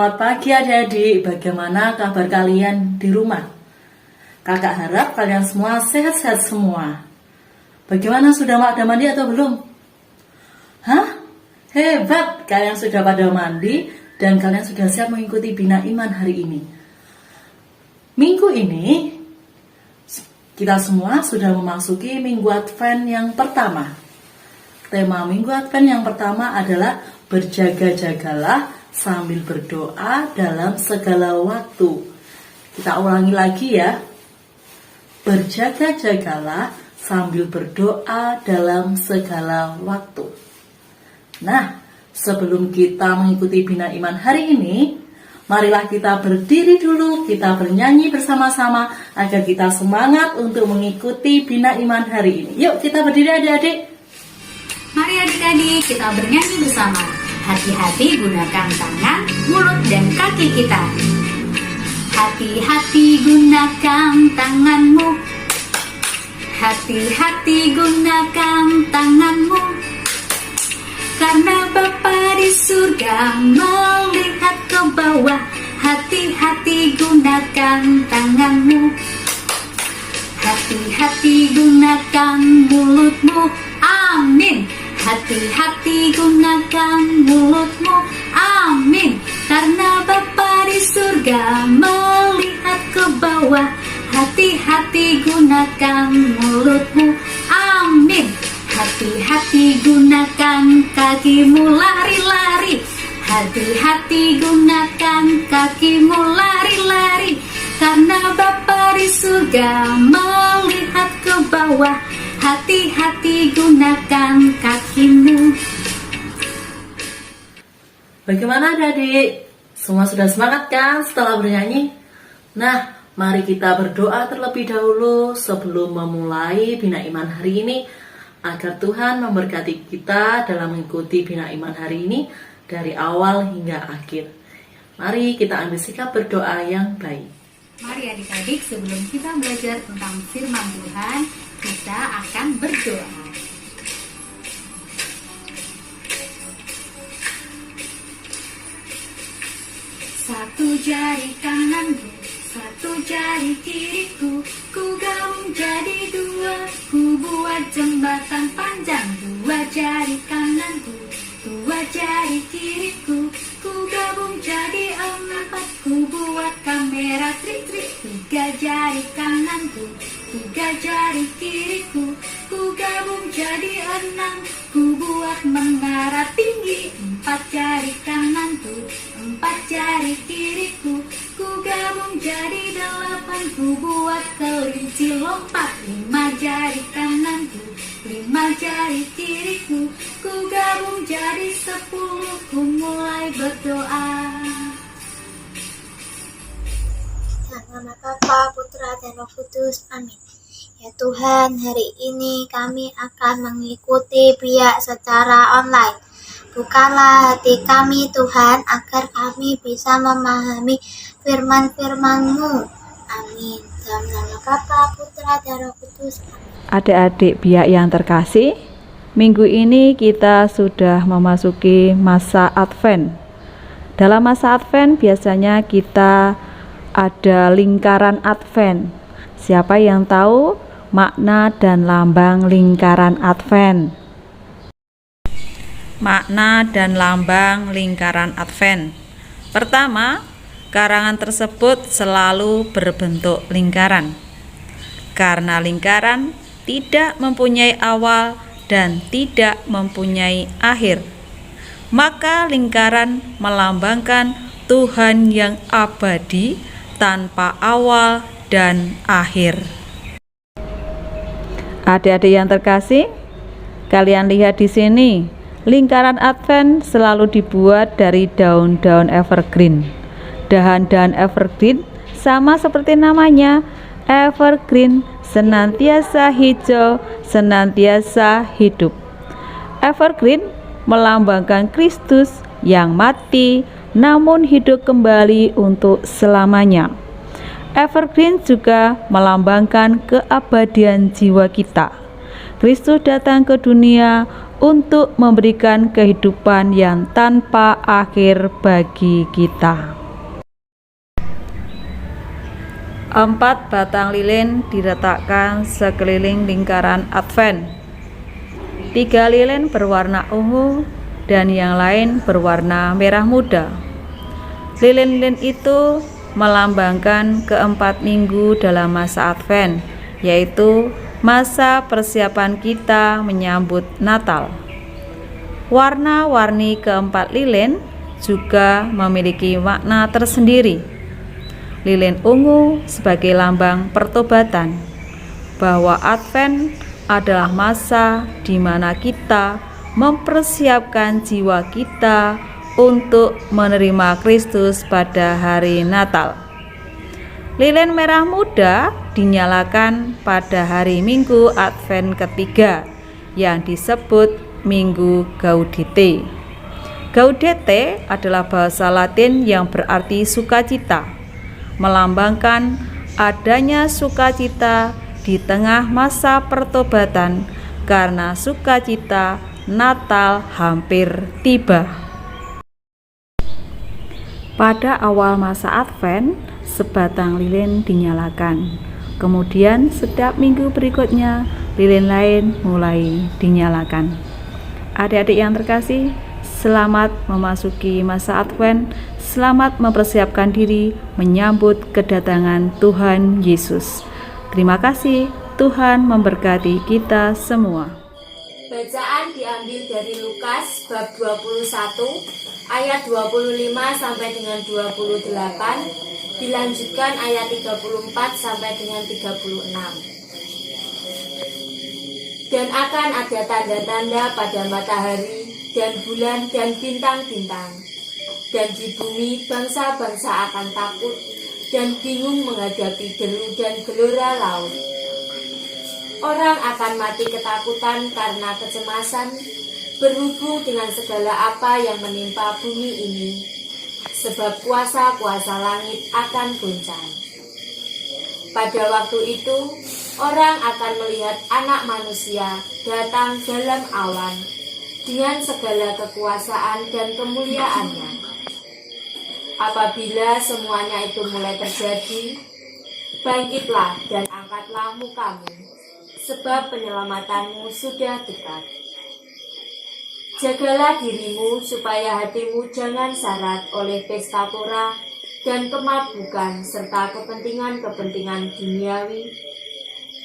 Selamat pagi adik-adik, bagaimana kabar kalian di rumah? Kakak harap kalian semua sehat-sehat semua. Bagaimana, sudah pada mandi atau belum? Hah? Hebat, kalian sudah pada mandi dan kalian sudah siap mengikuti Bina Iman hari ini. Minggu ini, kita semua sudah memasuki Minggu Advent yang pertama. Tema Minggu Advent yang pertama adalah berjaga-jagalah sambil berdoa dalam segala waktu. Kita ulangi lagi ya. Berjaga-jagalah sambil berdoa dalam segala waktu. Nah, sebelum kita mengikuti Bina Iman hari ini, marilah kita berdiri dulu, kita bernyanyi bersama-sama agar kita semangat untuk mengikuti Bina Iman hari ini. Yuk kita berdiri adik-adik. Mari adik-adik kita bernyanyi bersama. Hati-hati gunakan tangan, mulut, dan kaki kita. Hati-hati gunakan tanganmu. Hati-hati gunakan tanganmu. Karena Bapa di surga melihat ke bawah. Hati-hati gunakan tanganmu. Hati-hati gunakan mulutmu. Amin. Hati-hati gunakan mulutmu, amin. Karena Bapa di surga melihat ke bawah. Hati-hati gunakan mulutmu, amin. Hati-hati gunakan kakimu, lari-lari. Hati-hati gunakan kakimu, lari-lari. Karena Bapa di surga melihat ke bawah. Hati-hati gunakan kakimu. Bagaimana adik-adik? Semua sudah semangat kan setelah bernyanyi? Nah, mari kita berdoa terlebih dahulu sebelum memulai Bina Iman hari ini, agar Tuhan memberkati kita dalam mengikuti Bina Iman hari ini dari awal hingga akhir. Mari kita ambil sikap berdoa yang baik. Mari adik-adik, sebelum kita belajar tentang firman Tuhan, kita akan berdoa. Satu jari kananku, satu jari kiriku, ku gabung jadi dua, ku buat jembatan panjang. Dua jari kananku, dua jari kiriku, ku gabung jadi empat, ku buat kamera trik-trik. Tiga jari kananku, tiga jari kiriku, ku gabung jadi enam, ku buat menara tinggi. Empat jari kananku, empat jari kiriku, ku gabung jadi delapan, ku buat kelinci lompat. Lima jari kananku, lima jari kiriku, ku gabung jadi 10, ku mulai berdoa. Dalam nama Bapa, Putra, dan Roh Kudus. Amin. Ya Tuhan, hari ini kami akan mengikuti Bia secara online. Bukalah hati kami Tuhan, agar kami bisa memahami firman-firman-Mu. Amin. Dalam nama Bapa, Putra, dan Roh Kudus. Adik-adik Bia yang terkasih, minggu ini kita sudah memasuki masa Advent. Dalam masa Advent biasanya kita ada lingkaran Advent. Siapa yang tahu makna dan lambang lingkaran Advent? Makna dan lambang lingkaran Advent. Pertama, karangan tersebut selalu berbentuk lingkaran. Karena lingkaran tidak mempunyai awal dan tidak mempunyai akhir, maka lingkaran melambangkan Tuhan yang abadi tanpa awal dan akhir. Adik-adik yang terkasih, kalian lihat di sini, lingkaran Advent selalu dibuat dari daun-daun evergreen. Dahan-dahan evergreen sama seperti namanya, evergreen, senantiasa hijau, senantiasa hidup. Evergreen melambangkan Kristus yang mati namun hidup kembali untuk selamanya. Evergreen juga melambangkan keabadian jiwa kita. Kristus datang ke dunia untuk memberikan kehidupan yang tanpa akhir bagi kita. 4 batang lilin diletakkan sekeliling lingkaran Advent. 3 lilin berwarna ungu dan yang lain berwarna merah muda. Lilin-lilin itu melambangkan keempat minggu dalam masa Advent, yaitu masa persiapan kita menyambut Natal. Warna-warni keempat lilin juga memiliki makna tersendiri. Lilin ungu sebagai lambang pertobatan, bahwa Advent adalah masa di mana kita mempersiapkan jiwa kita untuk menerima Kristus pada hari Natal. Lilin merah muda dinyalakan pada hari Minggu Advent ketiga yang disebut Minggu Gaudete. Gaudete adalah bahasa Latin yang berarti sukacita, melambangkan adanya sukacita di tengah masa pertobatan karena sukacita Natal hampir tiba. Pada awal masa Advent, sebatang lilin dinyalakan. Kemudian setiap minggu berikutnya, lilin lain mulai dinyalakan. Adik-adik yang terkasih, selamat memasuki masa Advent, selamat mempersiapkan diri menyambut kedatangan Tuhan Yesus. Terima kasih, Tuhan memberkati kita semua. Bacaan diambil dari Lukas bab 21 ayat 25 sampai dengan 28, dilanjutkan ayat 34 sampai dengan 36. Dan akan ada tanda-tanda pada matahari dan bulan dan bintang-bintang, dan di bumi bangsa-bangsa akan takut dan bingung menghadapi deru dan gelora laut. Orang akan mati ketakutan karena kecemasan berhubung dengan segala apa yang menimpa bumi ini, sebab kuasa-kuasa langit akan goncang. Pada waktu itu, orang akan melihat Anak Manusia datang dalam awan dengan segala kekuasaan dan kemuliaannya. Apabila semuanya itu mulai terjadi, bangkitlah dan angkatlah mukamu, sebab penyelamatanmu sudah dekat. Jagalah dirimu supaya hatimu jangan syarat oleh pesta pora dan kemabukan serta kepentingan-kepentingan duniawi,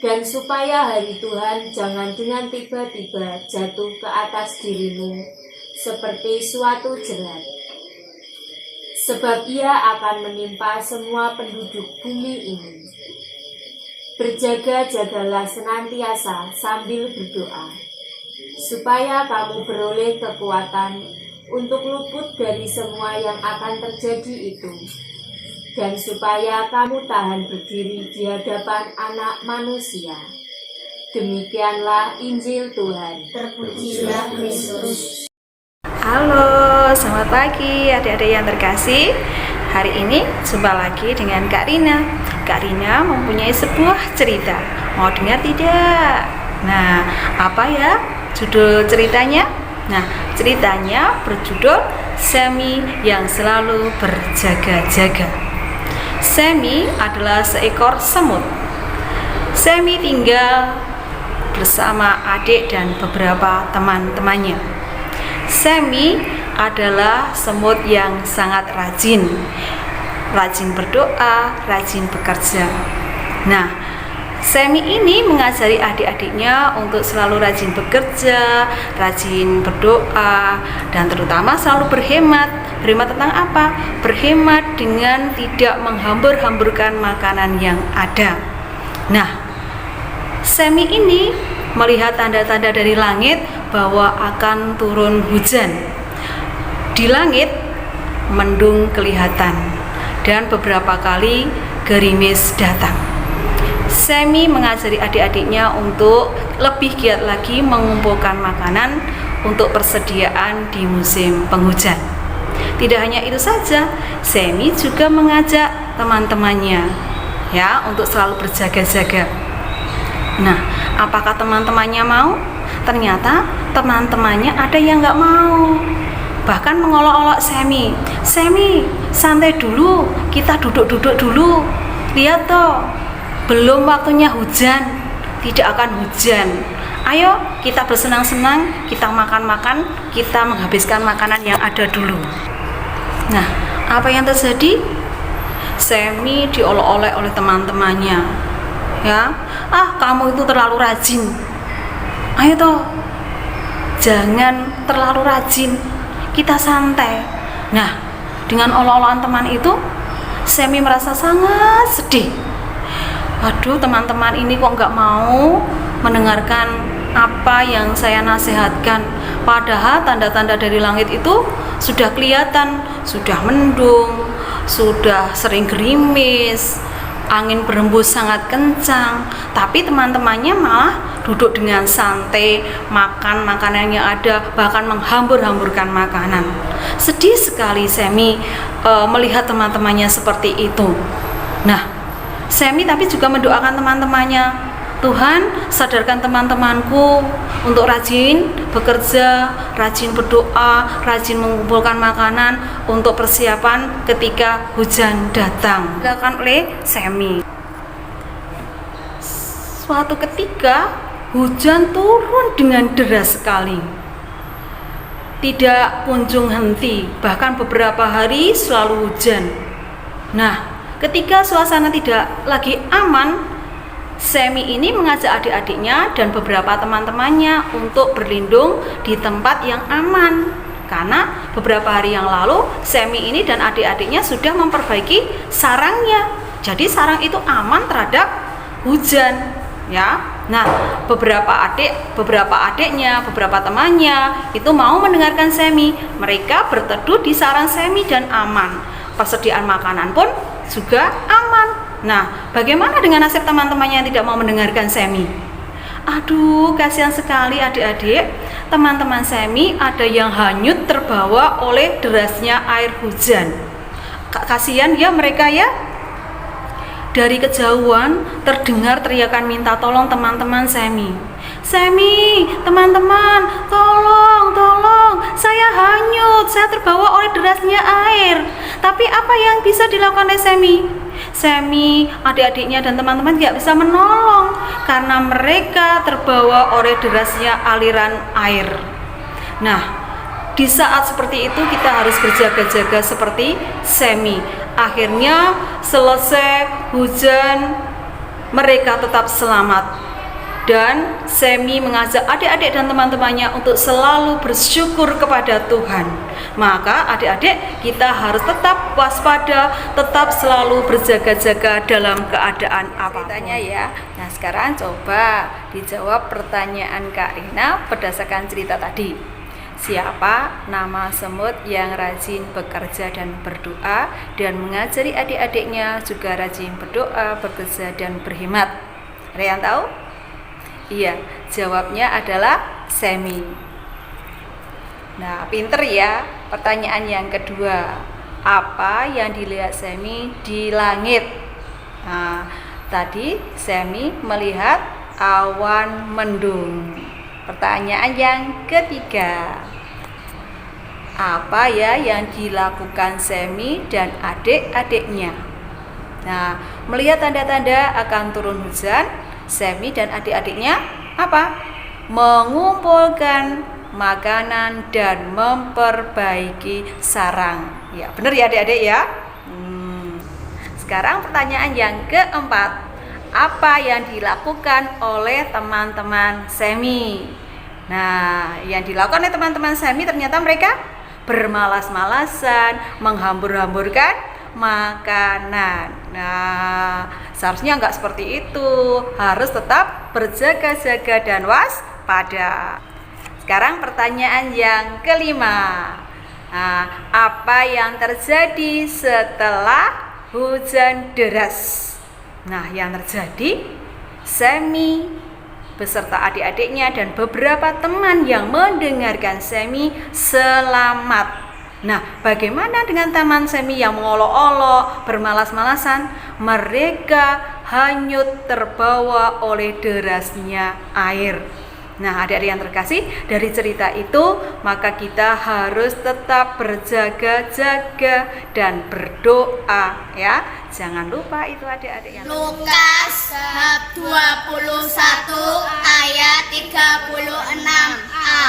dan supaya hari Tuhan jangan dengan tiba-tiba jatuh ke atas dirimu seperti suatu jerat. Sebab ia akan menimpa semua penduduk bumi ini. Berjaga-jagalah senantiasa sambil berdoa, supaya kamu beroleh kekuatan untuk luput dari semua yang akan terjadi itu, dan supaya kamu tahan berdiri di hadapan Anak Manusia. Demikianlah Injil Tuhan. Terpujilah Kristus. Halo, selamat pagi adik-adik yang terkasih. Hari ini jumpa lagi dengan Kak Rina. Kak Rina mempunyai sebuah cerita. Mau dengar tidak? Nah, apa ya judul ceritanya? Nah, ceritanya berjudul Semi yang selalu berjaga-jaga. Semi adalah seekor semut. Semi tinggal bersama adik dan beberapa teman-temannya. Semi adalah semut yang sangat rajin berdoa, rajin bekerja. Nah, Semi ini mengajari adik-adiknya untuk selalu rajin bekerja, rajin berdoa, dan terutama selalu berhemat. Berhemat tentang apa? Berhemat dengan tidak menghambur-hamburkan makanan yang ada. Nah, Semi ini melihat tanda-tanda dari langit bahwa akan turun hujan. Di langit mendung kelihatan dan beberapa kali gerimis datang. Semi mengajari adik-adiknya untuk lebih giat lagi mengumpulkan makanan untuk persediaan di musim penghujan. Tidak hanya itu saja, Semi juga mengajak teman-temannya untuk selalu berjaga-jaga. Nah, apakah teman-temannya mau? Ternyata teman-temannya ada yang nggak mau, bahkan mengolok-olok Semi, santai dulu, kita duduk-duduk dulu, lihat toh, belum waktunya hujan, tidak akan hujan. Ayo kita bersenang-senang, kita makan-makan, kita menghabiskan makanan yang ada dulu. Nah, apa yang terjadi? Semi diolok-olok oleh teman-temannya, ya, kamu itu terlalu rajin. Ayo toh, jangan terlalu rajin, kita santai. Nah, dengan olok-olokan teman itu, Semi merasa sangat sedih. Aduh, teman-teman ini kok nggak mau mendengarkan apa yang saya nasihatkan. Padahal tanda-tanda dari langit itu sudah kelihatan, sudah mendung, sudah sering gerimis, angin berembus sangat kencang, tapi teman-temannya malah duduk dengan santai, makan makanan yang ada, bahkan menghambur-hamburkan makanan. Sedih sekali Semi melihat teman-temannya seperti itu. Nah, Semi tapi juga mendoakan teman-temannya, Tuhan, sadarkan teman-temanku untuk rajin bekerja, rajin berdoa, rajin mengumpulkan makanan untuk persiapan ketika hujan datang. Dilakukan oleh Semi. Suatu ketika hujan turun dengan deras sekali, tidak kunjung henti, bahkan beberapa hari selalu hujan. Nah, ketika suasana tidak lagi aman, Semi ini mengajak adik-adiknya dan beberapa teman-temannya untuk berlindung di tempat yang aman. Karena beberapa hari yang lalu Semi ini dan adik-adiknya sudah memperbaiki sarangnya. Jadi sarang itu aman terhadap hujan, ya. Nah, beberapa adiknya, beberapa temannya itu mau mendengarkan Semi. Mereka berteduh di sarang Semi dan aman. Persediaan makanan pun juga aman. Nah, bagaimana dengan nasib teman-temannya yang tidak mau mendengarkan Semi? Aduh, kasihan sekali adik-adik. Teman-teman Semi ada yang hanyut terbawa oleh derasnya air hujan. Kasihan ya mereka ya. Dari kejauhan terdengar teriakan minta tolong teman-teman Semi. Semi, teman-teman, tolong, saya hanyut, saya terbawa oleh derasnya air. Tapi apa yang bisa dilakukan oleh Semi? Semi, adik-adiknya dan teman-teman tidak bisa menolong karena mereka terbawa oleh derasnya aliran air. Nah, di saat seperti itu kita harus berjaga-jaga seperti Semi. Akhirnya selesai hujan, mereka tetap selamat. Dan Semi mengajak adik-adik dan teman-temannya untuk selalu bersyukur kepada Tuhan. Maka adik-adik kita harus tetap waspada, tetap selalu berjaga-jaga dalam keadaan apapun. Ya. Nah, sekarang coba dijawab pertanyaan Kak Rina berdasarkan cerita tadi. Siapa nama semut yang rajin bekerja dan berdoa dan mengajari adik-adiknya juga rajin berdoa, bekerja dan berhemat? Ada yang tahu? Iya, jawabnya adalah Semi. Nah, pinter ya. Pertanyaan yang kedua, apa yang dilihat Semi di langit? Nah, tadi Semi melihat awan mendung. Pertanyaan yang ketiga, apa ya yang dilakukan Semi dan adik-adiknya? Nah, melihat tanda-tanda akan turun hujan, Semi dan adik-adiknya apa? Mengumpulkan makanan dan memperbaiki sarang. Ya, benar ya adik-adik ya? Sekarang pertanyaan yang keempat, apa yang dilakukan oleh teman-teman Semi? Nah, yang dilakukan oleh teman-teman Semi ternyata mereka bermalas-malasan, menghambur-hamburkan makanan. Nah, seharusnya enggak seperti itu. Harus tetap berjaga-jaga dan waspada. Sekarang pertanyaan yang kelima. Nah, apa yang terjadi setelah hujan deras? Nah, yang terjadi Semi beserta adik-adiknya dan beberapa teman yang mendengarkan Semi selamat. Nah, bagaimana dengan teman Semi yang mengolok-olok, bermalas-malasan? Mereka hanyut terbawa oleh derasnya air. Nah, adik-adik yang terkasih, dari cerita itu maka kita harus tetap berjaga-jaga dan berdoa ya. Jangan lupa itu adik-adik yang Lukas bab 21 ayat 36a.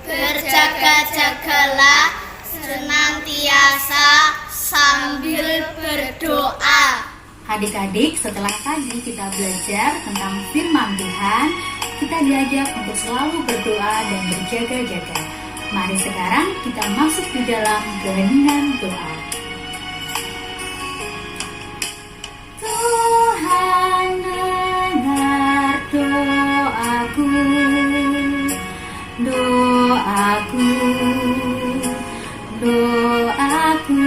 Berjaga-jagalah senantiasa sambil berdoa. Adik-adik, setelah tadi kita belajar tentang firman Tuhan, kita diajak untuk selalu berdoa dan berjaga-jaga. Mari sekarang kita masuk di dalam keheningan doa. Tuhan dengar doaku, doaku, doaku.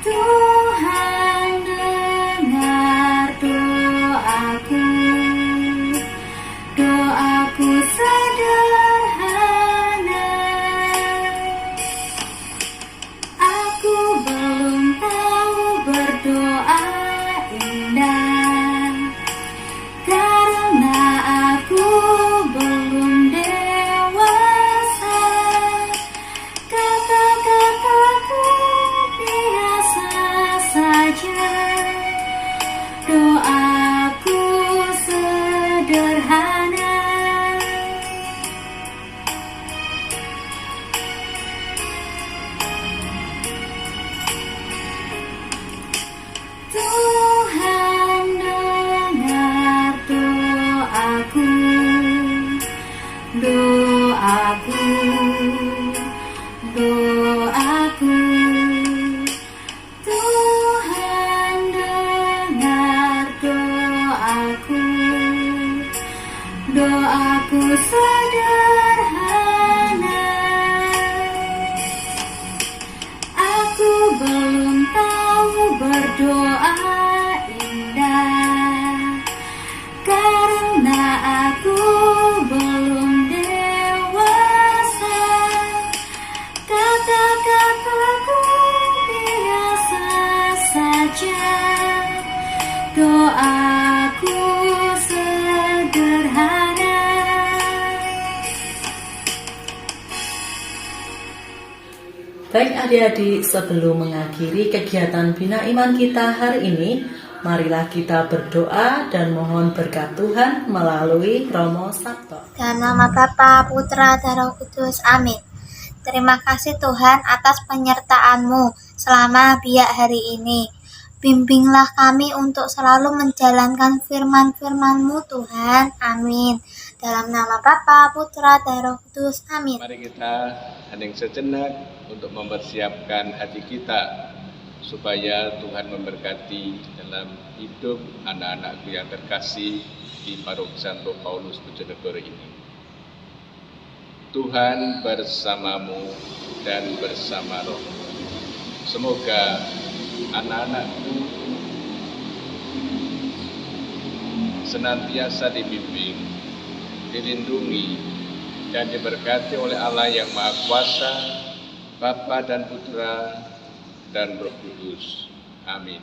Tuhan dengar doaku, doaku sederhana. Aku belum tahu berdoa indah, karena aku belum dewasa. Kata-kataku biasa saja, doaku sederhana. Tuhan dengar doaku, doaku, doaku. Tuhan dengar doaku, doaku sederhana. Aku belum tahu berdoa indah, karena aku belum dewasa. Kata-kataku biasa saja, doaku sederhana. Baik adik-adik, sebelum mengakhiri kegiatan Bina Iman kita hari ini, marilah kita berdoa dan mohon berkat Tuhan melalui Romo Sabto. Dalam nama Bapa, Putra, dan Roh Kudus. Amin. Terima kasih Tuhan atas penyertaan-Mu selama biak hari ini. Bimbinglah kami untuk selalu menjalankan firman-firman-Mu Tuhan. Amin. Dalam nama Bapa, Putra, dan Roh Kudus. Amin. Mari kita hening sejenak untuk mempersiapkan hati kita supaya Tuhan memberkati dalam hidup anak-anakku yang terkasih di Paroki Santo Paulus Bojonegoro ini. Tuhan bersamamu dan bersama rohmu. Semoga anak-anakku senantiasa dibimbing, dilindungi, dan diberkati oleh Allah yang Maha Kuasa, Bapa dan Putra dan Roh Kudus. Amin.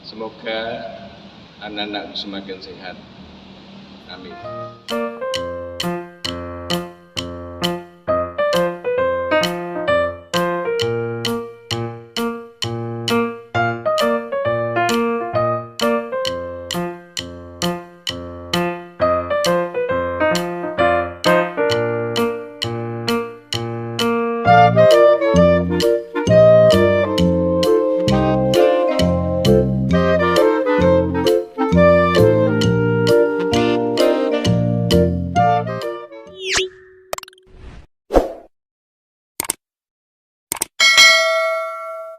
Semoga anak-anakku semakin sehat. Amin.